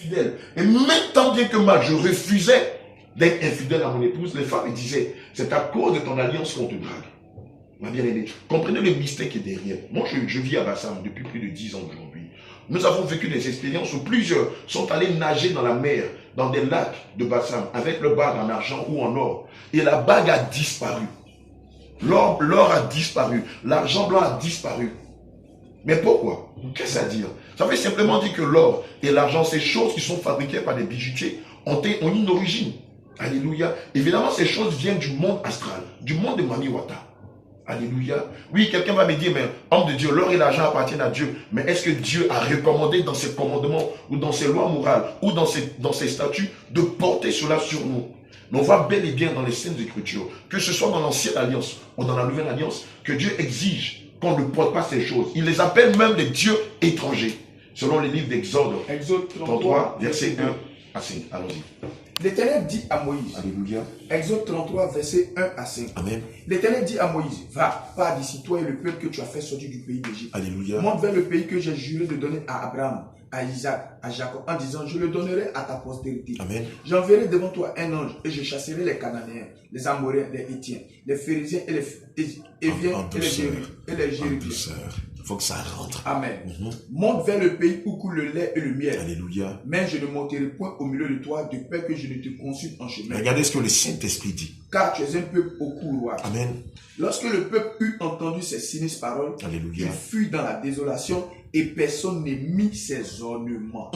infidèle. Et même tant bien que mal, je refusais d'être infidèle à mon épouse, les femmes me disaient, c'est à cause de ton alliance qu'on te drague. Ma bien-aimée, comprenez le mystère qui est derrière. Moi, je vis à Bassam depuis plus de 10 ans aujourd'hui. Nous avons vécu des expériences où plusieurs sont allés nager dans la mer, dans des lacs de Bassam, avec le bague en argent ou en or. Et la bague a disparu. L'or a disparu. L'argent blanc a disparu. Mais pourquoi? Qu'est-ce que ça veut dire? Ça veut simplement dire que l'or et l'argent, ces choses qui sont fabriquées par des bijoutiers, ont une origine. Alléluia. Évidemment, ces choses viennent du monde astral, du monde de Mamiwata. Alléluia. Oui, quelqu'un va me dire, mais homme de Dieu, l'or et l'argent appartiennent à Dieu. Mais est-ce que Dieu a recommandé dans ses commandements ou dans ses lois morales ou dans ses statuts de porter cela sur nous? Mais on voit bel et bien dans les Saintes Écritures, que ce soit dans l'Ancienne Alliance ou dans la Nouvelle Alliance, que Dieu exige qu'on ne porte pas ces choses. Il les appelle même les dieux étrangers, selon les livres d'Exode. Exode 33, verset 1 à 5. Allons-y. L'Éternel dit à Moïse, Alléluia. Exode 33, verset 1 à 5. Amen. L'Éternel dit à Moïse, va, pars d'ici, toi et le peuple que tu as fait sortir du pays d'Égypte. Alléluia. Monte vers le pays que j'ai juré de donner à Abraham, à Isaac, à Jacob, en disant, je le donnerai à ta postérité. Amen. J'enverrai devant toi un ange et je chasserai les Cananéens, les Amoréens, les Hétiens, les Phérésiens et les Éviens et les Jérubiens. Il faut que ça rentre. Amen. Monte vers le pays où coule le lait et le miel. Alléluia. Mais je ne monterai point au milieu de toi de peur que je ne te consulte en chemin. Regardez ce que le Saint-Esprit dit. Car tu es un peuple au couloir. Amen. Lorsque le peuple eut entendu ces sinistres paroles, Alléluia. il fut dans la désolation et personne n'émit ses ornements.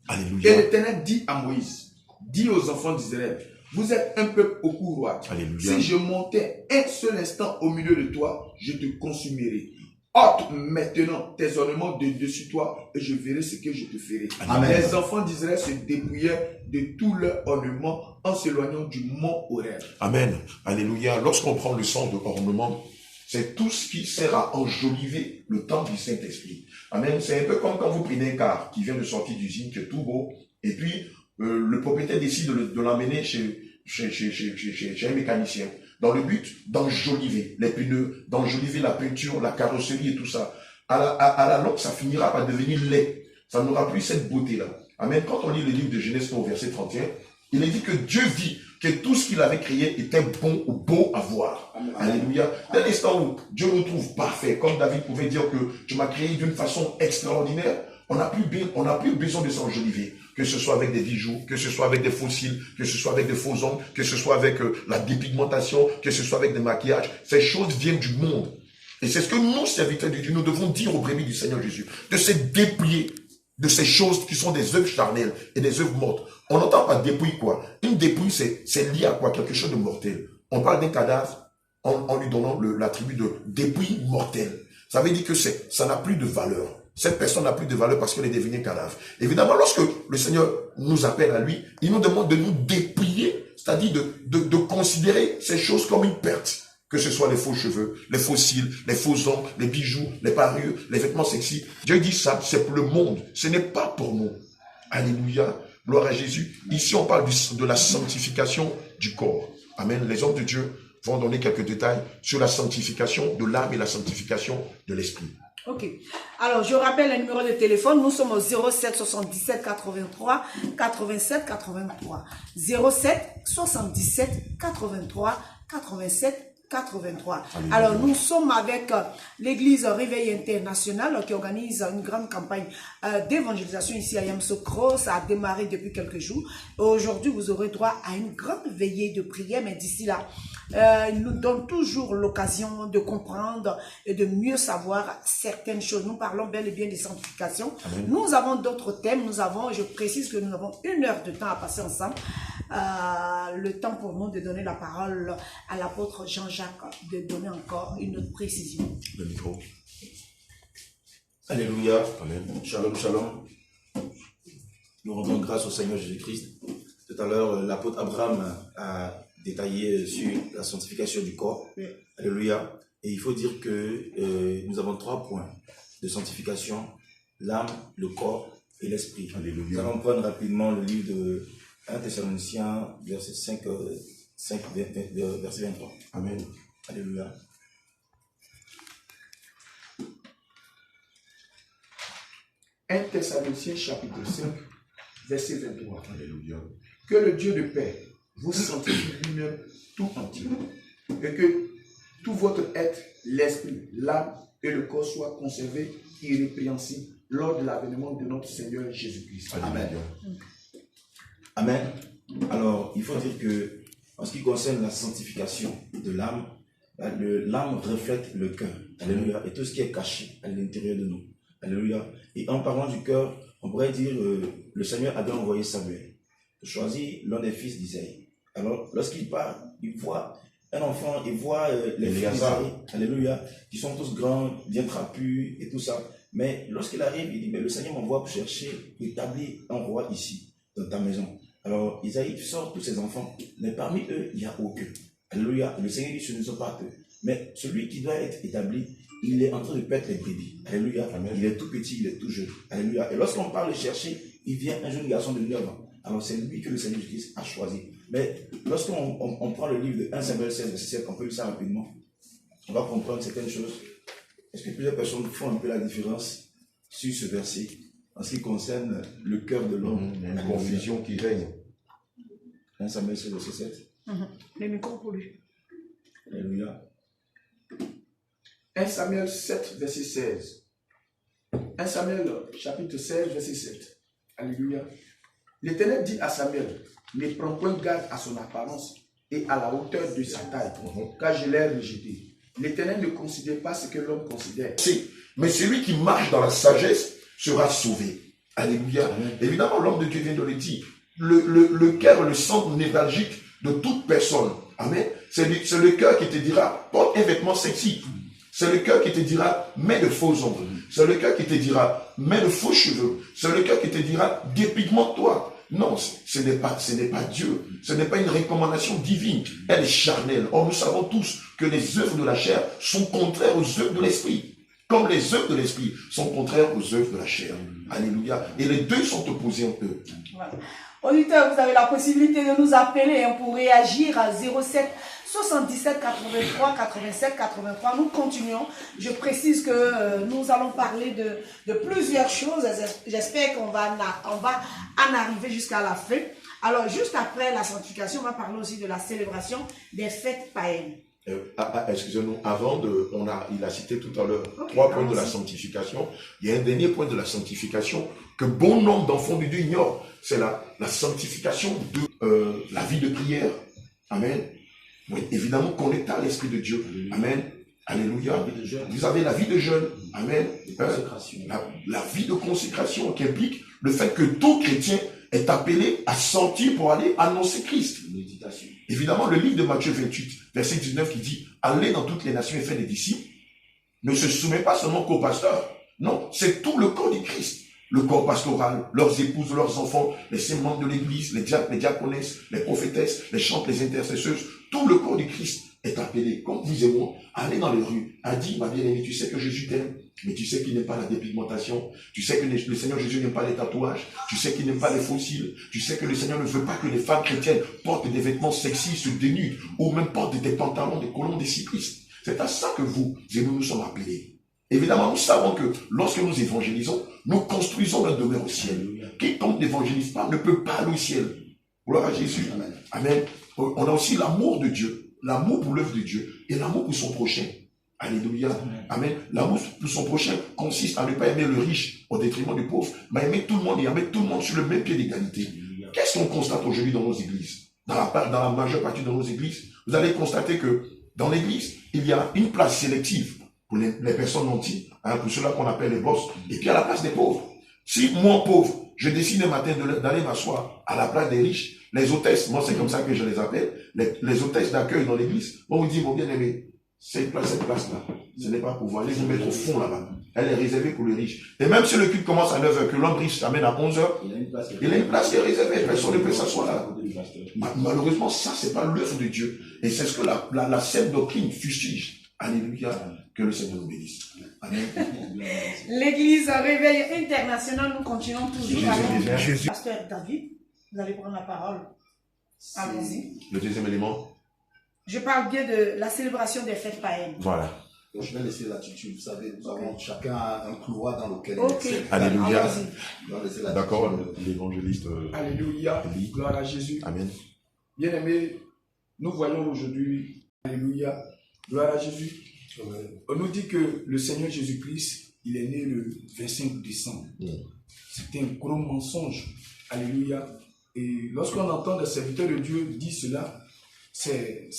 Alléluia. Et l'Éternel dit à Moïse, dis aux enfants d'Israël, vous êtes un peuple au couloir. Alléluia. Si je montais un seul instant au milieu de toi, je te consumerai. Ôte maintenant tes ornements de dessus toi et je verrai ce que je te ferai. Amen. Les enfants d'Israël se dépouillèrent de tous leurs ornements en s'éloignant du mont Horeb. Amen. Alléluia. Lorsqu'on prend le sens de ornement, c'est tout ce qui sert à enjoliver le temple du Saint-Esprit. Amen. C'est un peu comme quand vous prenez un car qui vient de sortir d'usine, qui est tout beau, et puis le propriétaire décide de l'emmener chez un mécanicien, dans le but d'enjoliver les pneus, d'enjoliver la peinture, la carrosserie et tout ça. À la longue, ça finira par devenir laid. Ça n'aura plus cette beauté-là. Amen. Quand on lit le livre de Genèse au verset 31, il est dit que Dieu vit que tout ce qu'il avait créé était bon ou beau à voir. Amen. Alléluia. Dès l'instant où Dieu nous trouve parfait, comme David pouvait dire que tu m'as créé d'une façon extraordinaire, on n'a plus besoin de s'enjoliver. Que ce soit avec des bijoux, que ce soit avec des fossiles, que ce soit avec des faux ongles, que ce soit avec la dépigmentation, que ce soit avec des maquillages. Ces choses viennent du monde. Et c'est ce que nous, serviteurs de Dieu, nous devons dire aux brebis du Seigneur Jésus, de se dépouiller de ces choses qui sont des œuvres charnelles et des œuvres mortes. On n'entend pas dépouille quoi. Une dépouille, c'est lié à quoi? Quelque chose de mortel. On parle d'un cadavre en lui donnant l'attribut de dépouille mortelle. Ça veut dire que ça n'a plus de valeur. Cette personne n'a plus de valeur parce qu'elle est devenue un cadavre. Évidemment, lorsque le Seigneur nous appelle à lui, il nous demande de nous dépouiller, c'est-à-dire de considérer ces choses comme une perte. Que ce soit les faux cheveux, les faux cils, les faux ongles, les bijoux, les parures, les vêtements sexy. Dieu dit ça, c'est pour le monde. Ce n'est pas pour nous. Alléluia. Gloire à Jésus. Ici, on parle de la sanctification du corps. Amen. Les hommes de Dieu vont donner quelques détails sur la sanctification de l'âme et la sanctification de l'esprit. Ok. Alors, je rappelle le numéro de téléphone. Nous sommes au 07 77 83 87 83. 07 77 83 87 83. Alléluia. Alors, nous sommes avec l'église Réveil International qui organise une grande campagne d'évangélisation ici à Yamoussoukro. Ça a démarré depuis quelques jours. Aujourd'hui, vous aurez droit à une grande veillée de prière, mais d'ici là, il nous donne toujours l'occasion de comprendre et de mieux savoir certaines choses. Nous parlons bel et bien de sanctification. Amen. Nous avons d'autres thèmes. Je précise que nous avons 1 heure de temps à passer ensemble. Le temps pour nous de donner la parole à l'apôtre Jean-Jacques, de donner encore une autre précision. Le micro. Alléluia. Amen. Shalom, shalom. Nous rendons grâce au Seigneur Jésus-Christ. Tout à l'heure, l'apôtre Abraham a détaillé sur la sanctification du corps. Oui. Alléluia. Et il faut dire que nous avons 3 points de sanctification: l'âme, le corps et l'esprit. Alléluia. Nous allons prendre rapidement le livre de 1 Thessaloniciens, verset 5, verset 23. Amen. Alléluia. « 1 Thessaloniciens chapitre 5, verset 23. Alléluia. Que le Dieu de paix vous sanctifie lui-même tout entier, et que tout votre être, l'esprit, l'âme et le corps soient conservés irrépréhensibles lors de l'avènement de notre Seigneur Jésus-Christ. Amen. Amen. Alors, il faut dire que, en ce qui concerne la sanctification de l'âme, l'âme reflète le cœur. Alléluia. Et tout ce qui est caché à l'intérieur de nous. Alléluia. Et en parlant du cœur, on pourrait dire, le Seigneur avait envoyé Samuel pour choisir l'un des fils d'Isaïe. Alors, lorsqu'il part, il voit un enfant, il voit les fils d'Isaïe, alléluia, qui sont tous grands, bien trapus et tout ça. Mais lorsqu'il arrive, il dit, mais le Seigneur m'envoie pour chercher, pour établir un roi ici, dans ta maison. Alors, Isaïe sort tous ses enfants, mais parmi eux, il n'y a aucun. Alléluia. Le Seigneur dit, ce ne sont pas eux. Mais celui qui doit être établi, il est en train de perdre les brebis. Alléluia. Amen. Il est tout petit, il est tout jeune. Alléluia. Et lorsqu'on parle de chercher, il vient un jeune garçon de 9 ans. Alors, c'est lui que le Seigneur Jésus a choisi. Mais lorsqu'on prend le livre de 1 Samuel 16, verset 7, on peut lire ça rapidement. On va comprendre certaines choses. Est-ce que plusieurs personnes font un peu la différence sur ce verset en ce qui concerne le cœur de l'homme? La confusion qui règne. 1 Samuel 16, verset 7. Le micro pour lui. Alléluia. 1 Samuel 7, verset 16. 1 Samuel chapitre 16, verset 7. Alléluia. L'Éternel dit à Samuel, ne prends point garde à son apparence et à la hauteur de sa taille, car je l'ai rejeté. L'Éternel ne considère pas ce que l'homme considère. Mais celui qui marche dans la sagesse sera sauvé. Alléluia. Évidemment, l'homme de Dieu vient de le dire. Le cœur, le centre névralgique de toute personne. Amen. C'est le cœur qui te dira, porte un vêtement sexy. C'est le cœur qui te dira, mets de faux ongles. C'est le cœur qui te dira, mets de faux cheveux. C'est le cœur qui te dira, dépigmente-toi. Non, ce n'est pas Dieu. Ce n'est pas une recommandation divine. Elle est charnelle. Or, nous savons tous que les œuvres de la chair sont contraires aux œuvres de l'esprit. Comme les œuvres de l'esprit sont contraires aux œuvres de la chair. Alléluia. Et les deux sont opposés entre eux. Voilà. Auditeurs, vous avez la possibilité de nous appeler pour réagir à 07 77 83 87 83. Nous continuons. Je précise que nous allons parler de plusieurs choses. J'espère qu'on va en arriver jusqu'à la fin. Alors, juste après la sanctification, on va parler aussi de la célébration des fêtes païennes. Excusez-nous, il a cité tout à l'heure 3 points de la sanctification. Il y a un dernier point de la sanctification que bon nombre d'enfants de Dieu ignorent. C'est la sanctification de la vie de prière. Amen. Oui, évidemment, connecté à l'Esprit de Dieu. Amen. Alléluia. Vous avez la vie de jeûne. Amen. La vie de consécration qui implique le fait que tout chrétien est appelé à sortir pour aller annoncer Christ. Méditation. Évidemment, le livre de Matthieu 28, verset 19 qui dit « Allez dans toutes les nations et faites des disciples » ne se soumet pas seulement qu'aux pasteurs. Non, c'est tout le corps du Christ. Le corps pastoral, leurs épouses, leurs enfants, les saints membres de l'église, les diacres, les diaconesses, les prophétesses, les chantres, les intercesseuses. Tout le corps du Christ est appelé, comme vous et moi, à aller dans les rues, à dire, ma bien-aimée, tu sais que Jésus t'aime, mais tu sais qu'il n'aime pas la dépigmentation, tu sais que le Seigneur Jésus n'aime pas les tatouages, tu sais qu'il n'aime pas les fossiles, tu sais que le Seigneur ne veut pas que les femmes chrétiennes portent des vêtements sexy, se dénudent, ou même portent des pantalons, des colons, des cyclistes. C'est à ça que vous et nous sommes appelés. Évidemment, nous savons que lorsque nous évangélisons, nous construisons notre demeure au ciel. Quiconque n'évangélise pas ne peut pas aller au ciel. Gloire à Jésus. Amen. Amen. On a aussi l'amour de Dieu, l'amour pour l'œuvre de Dieu et l'amour pour son prochain. Alléluia. Amen. L'amour pour son prochain consiste à ne pas aimer le riche au détriment du pauvre, mais aimer tout le monde et à mettre tout le monde sur le même pied d'égalité. Qu'est-ce qu'on constate aujourd'hui dans nos églises? Dans la majeure partie de nos églises, vous allez constater que dans l'église, il y a une place sélective pour les personnes nantis, pour ceux-là qu'on appelle les boss, et puis à la place des pauvres. Si moi, pauvre, je décide un matin d'aller m'asseoir à la place des riches, les hôtesses, moi c'est comme ça que je les appelle, les hôtesses d'accueil dans l'église, vont vous dire, mon bien-aimé, cette place-là, ce n'est pas pour vous, allez vous mettre au fond là-bas. Elle est réservée pour les riches. Et même si le culte commence à 9h, que l'homme riche s'amène à 11h, il a une place qui est réservée, personne ne peut s'asseoir là. Malheureusement, ça, c'est pas l'œuvre de Dieu. Et c'est ce que la sainte doctrine fustige. Alléluia, que le Seigneur nous bénisse. Amen. L'église Réveil International, nous continuons toujours avec Pasteur David. Vous allez prendre la parole. Allez-y. Le deuxième élément. Je parle bien de la célébration des fêtes païennes. Voilà. Donc je vais laisser l'attitude. Vous savez, nous avons chacun un couloir dans lequel Ok. Alléluia. Allons-y. on va laisser l'attitude. D'accord, l'évangéliste. Alléluia. Élie. Gloire à Jésus. Amen. Bien-aimés, nous voyons aujourd'hui, alléluia, gloire à Jésus. On nous dit que le Seigneur Jésus-Christ, il est né le 25 décembre. C'était un gros mensonge. Alléluia. Et lorsqu'on entend des serviteurs de Dieu dire cela, c'est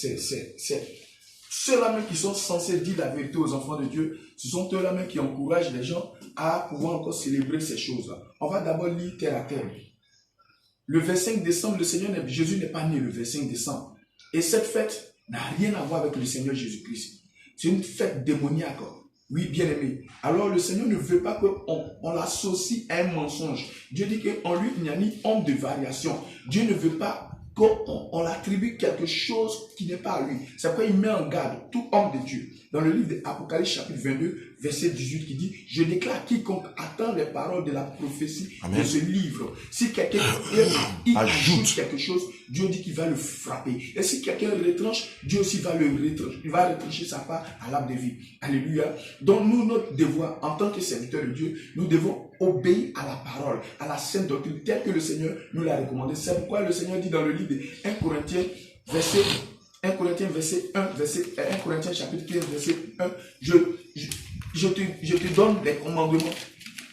ceux-là même qui sont censés dire la vérité aux enfants de Dieu, ce sont eux-là même qui encouragent les gens à pouvoir encore célébrer ces choses-là. On va d'abord lire terre à terre. Le 25 décembre, Jésus n'est pas né le 25 décembre. Et cette fête n'a rien à voir avec le Seigneur Jésus-Christ. C'est une fête démoniaque. Oui, bien aimé. Alors le Seigneur ne veut pas qu'on l'associe à un mensonge. Dieu dit qu'en lui, il n'y a ni ombre de variation. Dieu ne veut pas qu'on l'attribue quelque chose qui n'est pas à lui. C'est pourquoi il met en garde tout homme de Dieu. Dans le livre d'Apocalypse chapitre 22, verset 18, qui dit « Je déclare quiconque attend les paroles de la prophétie de ce livre. Si quelqu'un ajoute quelque chose, Dieu dit qu'il va le frapper. Et si quelqu'un retranche, Dieu aussi va le retrancher. Il va retrancher sa part à l'arbre de vie. » Alléluia. Donc nous, notre devoir, en tant que serviteurs de Dieu, nous devons obéir à la parole, à la sainte doctrine, telle que le Seigneur nous l'a recommandé. C'est pourquoi le Seigneur dit dans le livre de 1 Corinthiens, chapitre 15, verset 1, je te donne les commandements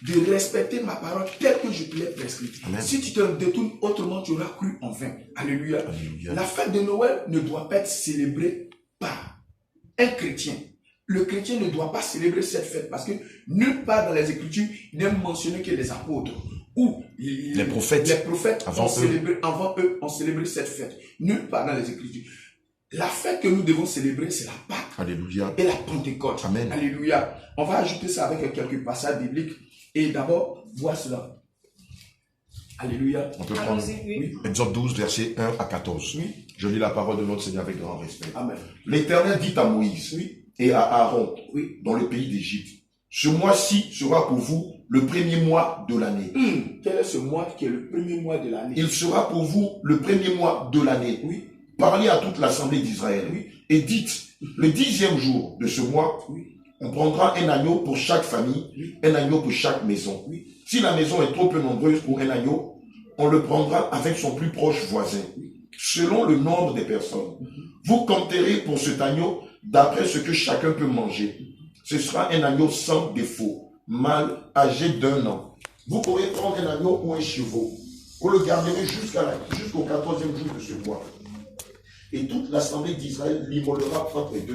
de respecter ma parole telle que je te l'ai prescrite. Si tu te détournes autrement, tu auras cru en vain. Alléluia. Alléluia. La fête de Noël ne doit pas être célébrée par un chrétien. Le chrétien ne doit pas célébrer cette fête parce que nulle part dans les Écritures, il n'est mentionné que les apôtres ou les prophètes avant eux ont célébré cette fête. Nulle part dans les Écritures. La fête que nous devons célébrer, c'est la Pâque. Alléluia. Et la Pentecôte. Amen. Alléluia. On va ajouter ça avec quelques passages bibliques. Et d'abord, voir cela. Alléluia. On peut prendre Exode 12, versets 1 à 14. Oui. Je lis la parole de notre Seigneur avec grand respect. Amen. L'Éternel dit à Moïse et à Aaron dans le pays d'Égypte, ce mois-ci sera pour vous le premier mois de l'année. Quel est ce mois qui est le premier mois de l'année? Il sera pour vous le premier mois de l'année. Parlez à toute l'assemblée d'Israël et dites, le 10e jour de ce mois, on prendra un agneau pour chaque famille, un agneau pour chaque maison. Si la maison est trop peu nombreuse pour un agneau, on le prendra avec son plus proche voisin, selon le nombre des personnes. Vous compterez pour cet agneau d'après ce que chacun peut manger. Ce sera un agneau sans défaut, mâle, âgé d'1 an. Vous pourrez prendre un agneau ou un chevreau. Vous le garderez jusqu'au 14e jour de ce mois. Et toute l'assemblée d'Israël l'immolera entre les deux.